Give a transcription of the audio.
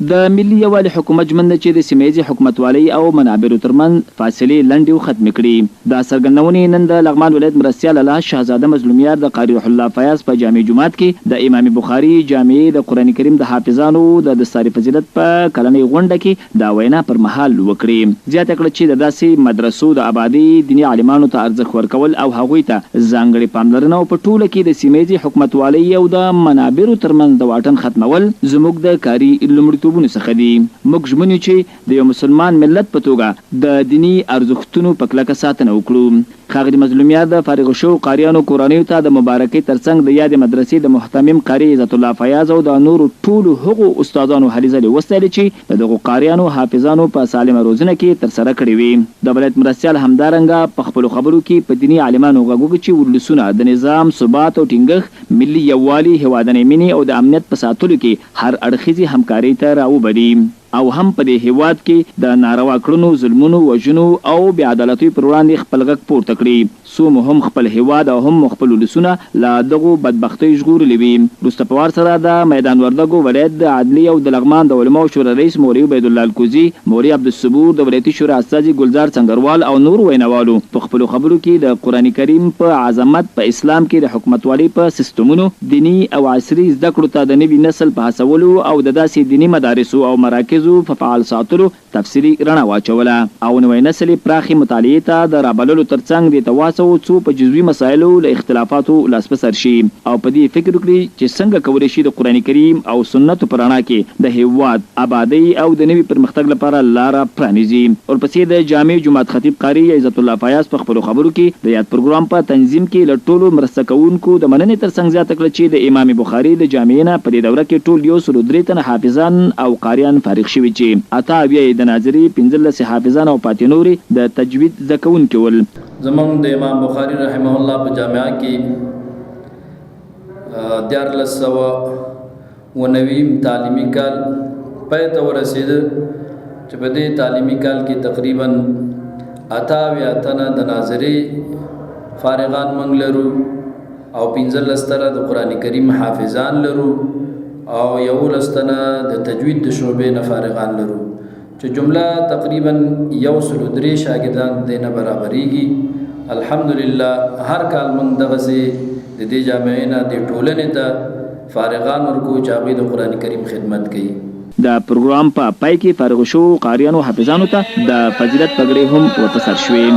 د ملي یووالي حکومت ژمن ده چې د سیمه حکومتوالي او منابرو ترمنځ فاصلې لنډې او ختم کړي. دا څرګندونې نن د لغمان ولایت مرستیال الله شهزاده مظلومیار د قاری روح الله فیاض په جامع جماعت کې د امام بخاري جامع د قران کریم د حافظانو د دستار فضیلت په کلنۍ غونډه کې دا وینا پر مهال وکړي. زیاته کړه چې د داسې مدرسو د آبادی دیني عالمانو ته ارزښت ورکول او هغوی ته ځانګړې پاملرنه او په ټوله کې د سیمه حکومتوالي او د منابرو ترمنځ د واټن ختمول زموږ د کاري لومړیتوبونو څخه دي. موږ ژمنو چې د یو مسلمان ملت په توګه د دینی ارزښتونو په کلکه ساتنه وکړو. ښاغلي مظلومیار د فارغ شوو قاریانو کورنیو ته د مبارکۍ ترڅنګ د یادې مدرسې د محتمم قاري عزت الله فیاض او د نورو ټولو هغو استادانو هلې ځلې وستایلې چې د دغو قاریانو حافظانو په سالمه روزنه کې ترسره کړې وي. د ولایت مرستیال همدارنګه په خپلو خبرو کې په دیني عالمانو غږوږي چې ولسونه د نظام ثبات او ټینګښت ملي یووالي هیوادنۍ مینې او د امنیت په ساتلو کې هر اړخیزې همکارۍ ته راوبلي او هم په دې هیواد کې د ناروا کړنو ظلمونو وژنو او بې عدالتۍ پر وړاندې خپل غږ پورته کړي څو مو هم خپل هیواد او هم خپل ولسونه له دغو بدبختۍ ژغورلي وي. وروسته په وار سره د میدان وردګو ولایت د عدلي او د لغمان د علماو شورا رئیس مولوي عبید الله الکوزي، مولوي عبدالصبور د ولایتي شورا استازي ګلزار څنګروال او نور ویناوالو په خپلو خبرو کې د قرآن کریم په عظمت، په اسلام کې د حکومتوالي په سیستمونو، دینی او عصري زده کړو ته د نوي نسل په هڅولو او د داسې دیني مدارسو او مراکزو په فعال ساتلو تفصیلي رڼا واچوله او نوی نسل پراخې مطالعې ته د رابللو ترڅنګ دې ته وهڅوو څو په جزوي مسایلو له اختلافاتو لاس په سر شي او په دې فکر وکړي چې څنګه کولی شي د قرآن کریم او سنتو په رڼا کې د هیواد آبادۍ او د نوي پرمختګ لپاره لاره پرانیزي. ورپسې د جامع جومات خطیب قاري عزت الله فیاض په خپلو خبرو کې د یاد پروګرام په تنظیم کې له ټولو مرسته کوونکو د مننې ترڅنګ زیاته کړه چې د امام بخاري د جامع نه په دې دوره کې ټول 103 تنه حافظان او قاریان فارغ شوي چې اته اویا د ناظري 15 حافظان او پاتې نورې د تجوید زده کوونکي ول. زمونږ د امام بخاري رحمه الله په جامعه کې 1490 تعلیمي کال پای ته ورسېده چې په دې تعلیمي کال کې تقریبا اته اویا تنه د ناظري فارغان موږ لرو او 15 تنه د قرآن کریم حافظان لرو او 11 تنه د تجوید د شعبې نه فارغان لرو چې جمله تقریبا 103 شاګردان دینه برابرېږي. الحمدلله هر کال موږ دغسې د دې جامعې نه د ټولنې ته فارغان ورکو چې هغوی د قرآن کریم خدمت کوي. د پروګرام په پای کې فارغ شوو قاریانو حافظانو ته د فضیلت پګړۍ هم ورپسر شوې.